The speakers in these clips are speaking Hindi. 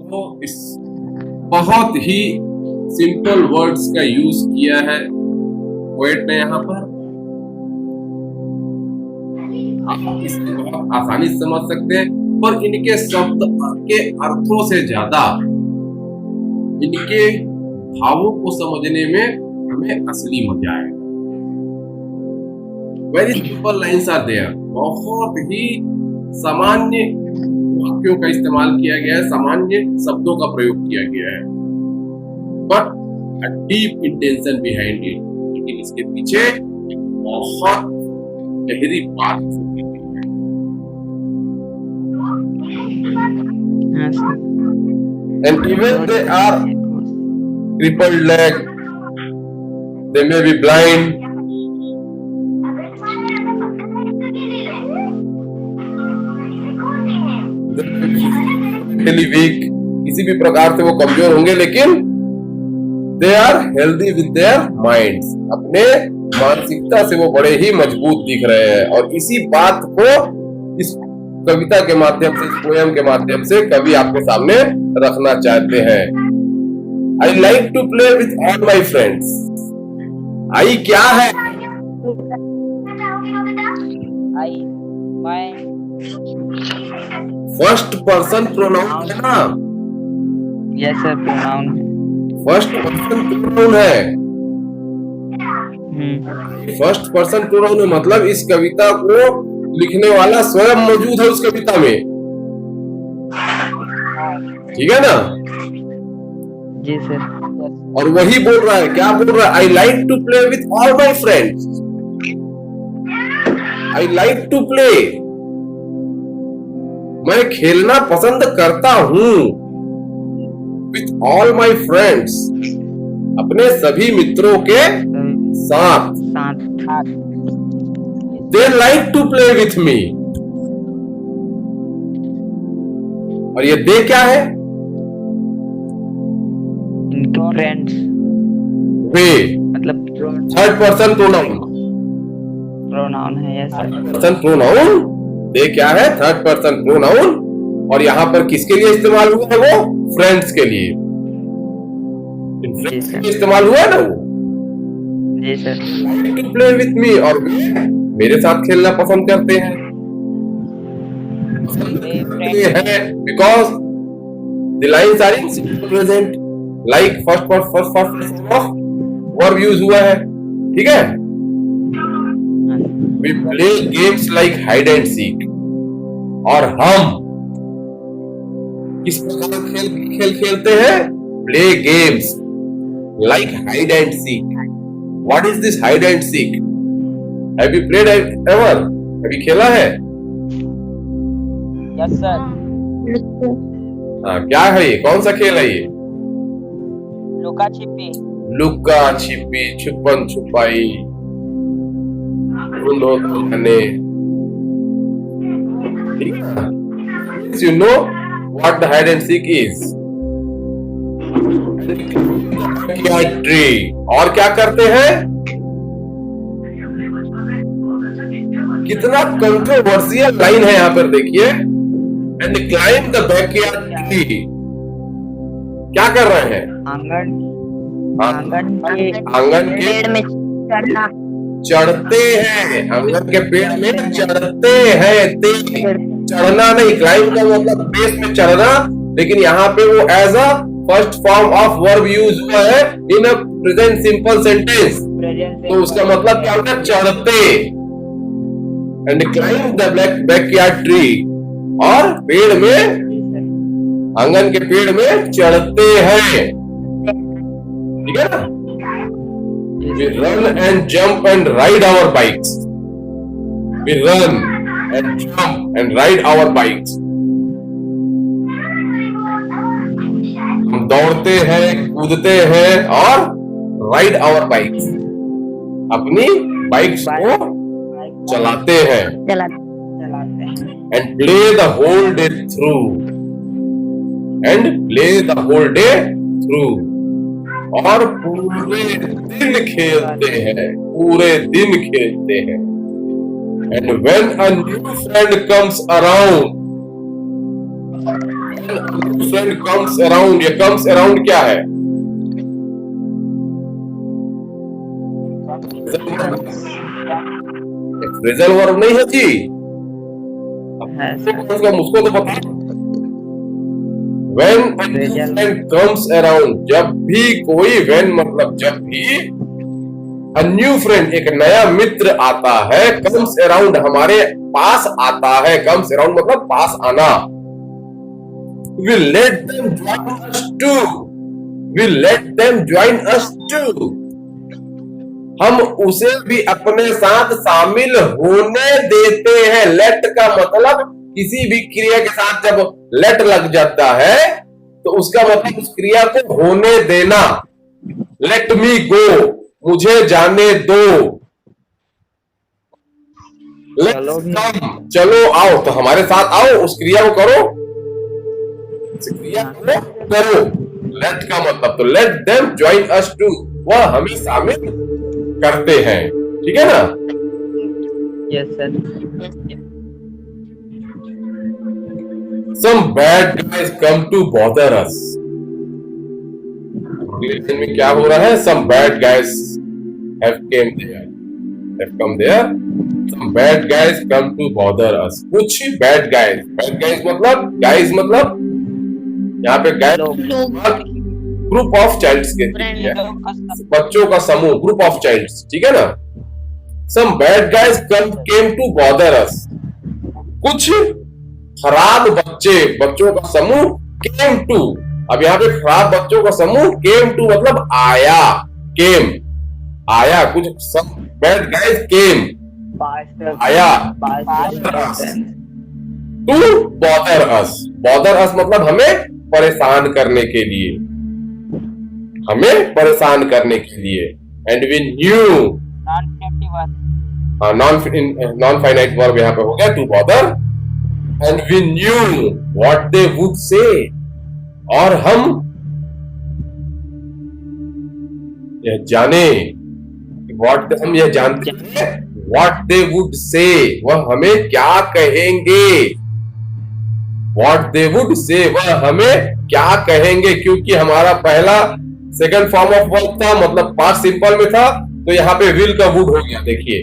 तो इस बहुत ही सिंपल वर्ड्स का यूज किया है पोएट ने यहाँ पर। आप इसे बहुत आसानी से समझ सकते हैं, पर इनके शब्द के अर्थों से ज्यादा इनके भावों को समझने में हमें असली मजा आएगा। Very simple lines are there. बहुत ही सामान्य वाक्यों का इस्तेमाल किया गया है, सामान्य शब्दों का प्रयोग किया गया है, but a deep intention behind it. लेकिन इसके पीछे बहुत गहरी बात छुपी हुई है। And even they are crippled leg, they may be blind, mentally weak, किसी भी प्रकार से वो कमजोर होंगे, लेकिन they are healthy with their minds, अपने मानसिकता से वो बड़े ही मजबूत दिख रहे हैं। और इसी बात को इस कविता के माध्यम से, इस पोयम के माध्यम से कवि आपके सामने रखना चाहते हैं। I like to play with all my friends. I क्या है? I my first person pronoun है ना? Yes sir, pronoun first person pronoun है। फर्स्ट पर्सन प्रोनाउन है, मतलब इस कविता को लिखने वाला स्वयं मौजूद है उस कविता में, ठीक है ना? जी सर। और वही बोल रहा है, क्या बोल रहा है? I like to play with all my friends. I like to play, मैं खेलना पसंद करता हूं। विथ ऑल माई फ्रेंड्स, अपने सभी मित्रों के साथ। They like to play with me। और ये दे क्या है? फ्रेंड्स। वे मतलब थर्ड पर्सन प्रोनाउन। प्रोनाउन है। Yes sir. पर्सन प्रोनाउन दे क्या है? Third person pronoun. और यहाँ पर किसके लिए इस्तेमाल हुआ है? वो फ्रेंड्स के लिए। फ्रेंड्स के लिए इस्तेमाल हुआ है ना वो। जी sir. To play with me, और मेरे साथ खेलना पसंद करते हैं। Because the lines are in simple present, like first of verb use हुआ है, ठीक है? We play games like hide and seek. और हम किस प्रकार का खेल खेलते हैं? Play games like hide and seek. What is this hide and seek? Have you played ever? कभी खेला है? Yes sir. हाँ, क्या है ये? कौन सा खेल है ये? लुका छिपी। लुका छिपी, छुपन छुपाई, ढूंढो ढूंढने। You know what the hide and seek is? Tree। और क्या करते हैं? कितना कंट्रोवर्शियल लाइन है यहाँ पर, देखिए। And climb the backyard tree. क्या कर रहे हैं? आंगन के पेड़ में चढ़ना। चढ़ते हैं, आंगन के पेड़ में चढ़ते हैं। चढ़ना नहीं, क्लाइंब का मतलब बेस में चढ़ना, लेकिन यहाँ पे वो as a first form of verb use हुआ है in a present simple sentence. तो उसका मतलब क्या होता है? चढ़ते। And climb the backyard tree, और पेड़ में, आंगन के पेड़ में चढ़ते हैं, ठीक है ना? We run and jump and ride our bikes. We run and jump and ride our bikes. हम दौड़ते हैं, कूदते हैं और राइड आवर बाइक्स, अपनी बाइक्स को चलाते हैं। And play the whole day through. And play the whole day through, और पूरे दिन खेलते हैं, पूरे दिन खेलते हैं। And when a new friend comes around, friend comes around, ये कम्स अराउंड क्या है? फ्रेजल वर्ब नहीं है जी, है सर। उसका मुझको तो पता। When a new friend comes around, जब भी कोई, when मतलब जब भी, a new friend एक नया मित्र आता है, comes around हमारे पास आता है, comes around मतलब पास आना, we let them join us too, we let them join us too, हम उसे भी अपने साथ शामिल होने देते हैं। लेट का मतलब किसी भी क्रिया के साथ जब लेट लग जाता है तो उसका मतलब उस क्रिया को होने देना। लेट मी गो, मुझे जाने दो। चलो भी। चलो आओ, तो हमारे साथ आओ, उस क्रिया को करो, उस क्रिया को करो। लेट का मतलब, तो let them join us too, वह हमें शामिल करते हैं, ठीक है ना? Yes sir. Some bad guys come to bother us. Relation में क्या हो रहा है? Some bad guys have come there. Some bad guys come to bother us. कुछ bad guys मतलब यहाँ पे guys ग्रुप ऑफ चाइल्ड्स के लिए, बच्चों का समूह, ग्रुप ऑफ चाइल्ड्स, ठीक है ना? Some bad guys came to bother us. कुछ खराब बच्चों का समूह came to, अब यहाँ पे खराब बच्चों का समूह came to मतलब आया, आया, कुछ some bad guys came, आया to bother us मतलब हमें परेशान करने के लिए, and we knew, non finite verb यहाँ पे हो गया, to bother, and we knew what they would say, और हम यह जाने, हम यह जानते हैं what they would say, वह हमें क्या कहेंगे, what they would say, वह हमें क्या कहेंगे, क्योंकि हमारा पहला सेकंड फॉर्म ऑफ वर्ब था, मतलब पास्ट सिंपल में था, तो यहाँ पे विल का वुड हो गया। देखिए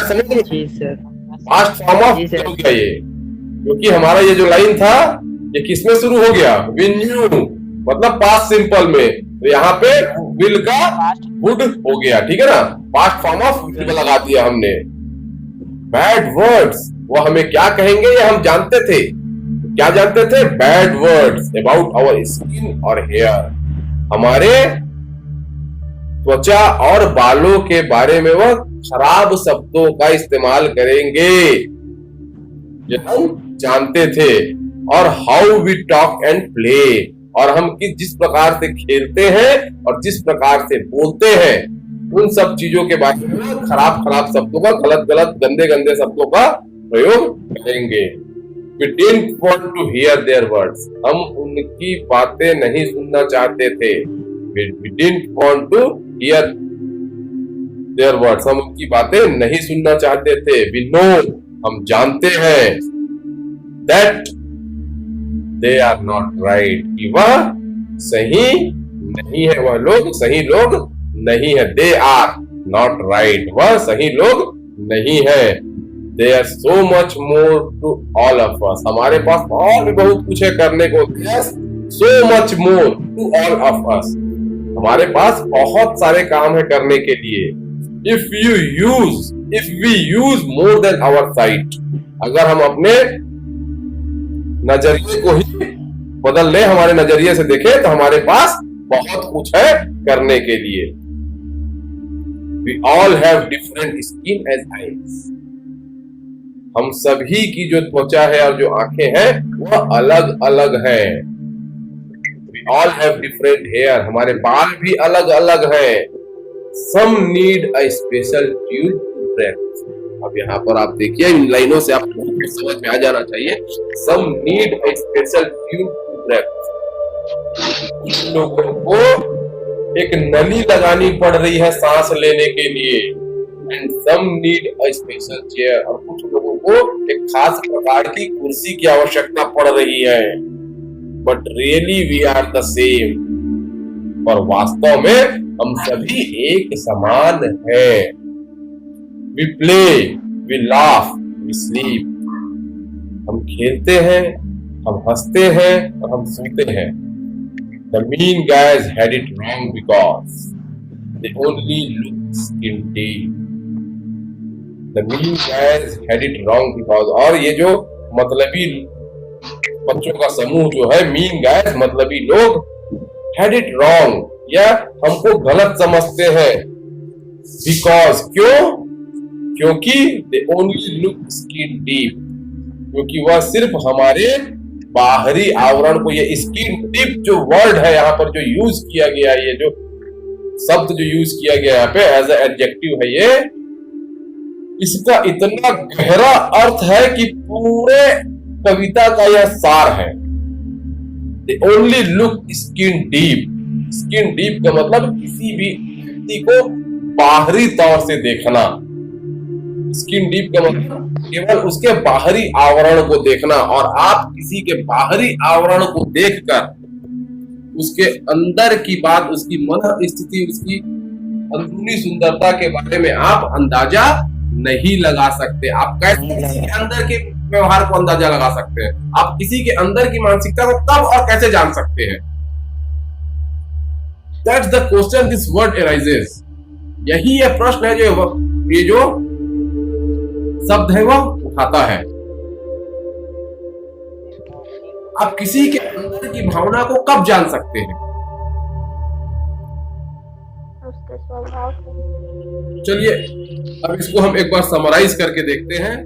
समझ में, पास्ट फॉर्म ऑफ हो गया ये, क्योंकि हमारा ये जो लाइन था ये किसमें शुरू हो गया? वी न्यू मतलब पास्ट सिंपल में, तो यहाँ पे विल का वुड हो गया, ठीक है ना? पास्ट फॉर्म ऑफ विल लगा दिया हमने। बैड वर्ड्स, वो हमें क्या कहेंगे ये हम जानते थे, क्या जानते थे? Bad words about our skin और हेयर, हमारे त्वचा और बालों के बारे में वह खराब शब्दों का इस्तेमाल करेंगे, ये हम जानते थे। और how we talk and play, और हम जिस प्रकार से खेलते हैं और जिस प्रकार से बोलते हैं, उन सब चीजों के बारे में खराब शब्दों का, गलत गंदे शब्दों का प्रयोग करेंगे। We didn't want to hear their words, हम उनकी बातें नहीं सुनना चाहते थे। We didn't want to hear their words, हम उनकी बातें नहीं सुनना चाहते थे। We know, हम जानते हैं, that they are not right, कि वह सही नहीं है, वह लोग सही लोग नहीं है। They are not right, वह सही लोग नहीं है। There is so much more to all of us, हमारे पास और भी बहुत कुछ है करने को। Yes, so much more to all of us, हमारे पास बहुत सारे काम है करने के लिए। If we use more than our sight, अगर हम अपने नजरिए को ही बदल ले, हमारे नजरिए से देखें, तो हमारे पास बहुत कुछ है करने के लिए। We all have different skin as eyes, हम सभी की जो त्वचा है और जो आंखें हैं वह अलग अलग हैं। We all have different hair, हमारे बाल भी अलग अलग हैं। Some need a special tube to breathe, अब यहाँ पर आप देखिए, इन लाइनों से आपको समझ में आ जाना चाहिए। Some need a special tube to breathe, कुछ लोगों को एक नली लगानी पड़ रही है सांस लेने के लिए। And some need a special chair, और कुछ लोगों को एक खास प्रकार की कुर्सी की आवश्यकता पड़ रही है, but really we are the same. पर वास्तव में हम सभी एक समान हैं। We play, we laugh, we sleep. हम खेलते हैं, हम हंसते हैं और हम सोते हैं। The mean guys had it wrong because they only look skin deep. The mean guys had it wrong because, और ये जो मतलबी बच्चों का समूह जो है, मीन गाइस मतलबी लोग, had it wrong या हमको गलत समझते हैं। Because क्यों? क्योंकि they only look skin deep, क्योंकि वह सिर्फ हमारे बाहरी आवरण को, ये स्किन डीप जो वर्ड है यहाँ पर जो यूज किया गया है, ये जो शब्द जो यूज किया गया यहाँ पे एज ए एडजेक्टिव है, ये इसका इतना गहरा अर्थ है कि पूरे कविता का यह सार है। They only look skin deep। Skin deep का मतलब किसी भी व्यक्ति को बाहरी तौर से देखना। स्किन डीप का मतलब केवल उसके बाहरी आवरण को देखना, और आप किसी के बाहरी आवरण को देखकर उसके अंदर की बात, उसकी मन स्थिति, उसकी अंदरूनी सुंदरता के बारे में आप अंदाजा नहीं लगा सकते। आप कैसे किसी के अंदर के व्यवहार को अंदाजा लगा सकते हैं? आप किसी के अंदर की मानसिकता को कब और कैसे जान सकते हैं? That's the question this word arises। यही ये प्रश्न है जो ये जो शब्द है वह उठाता है। आप किसी के अंदर की भावना को कब जान सकते हैं? उसके स्वभाव से। चलिए अब इसको हम एक बार समराइज करके देखते हैं।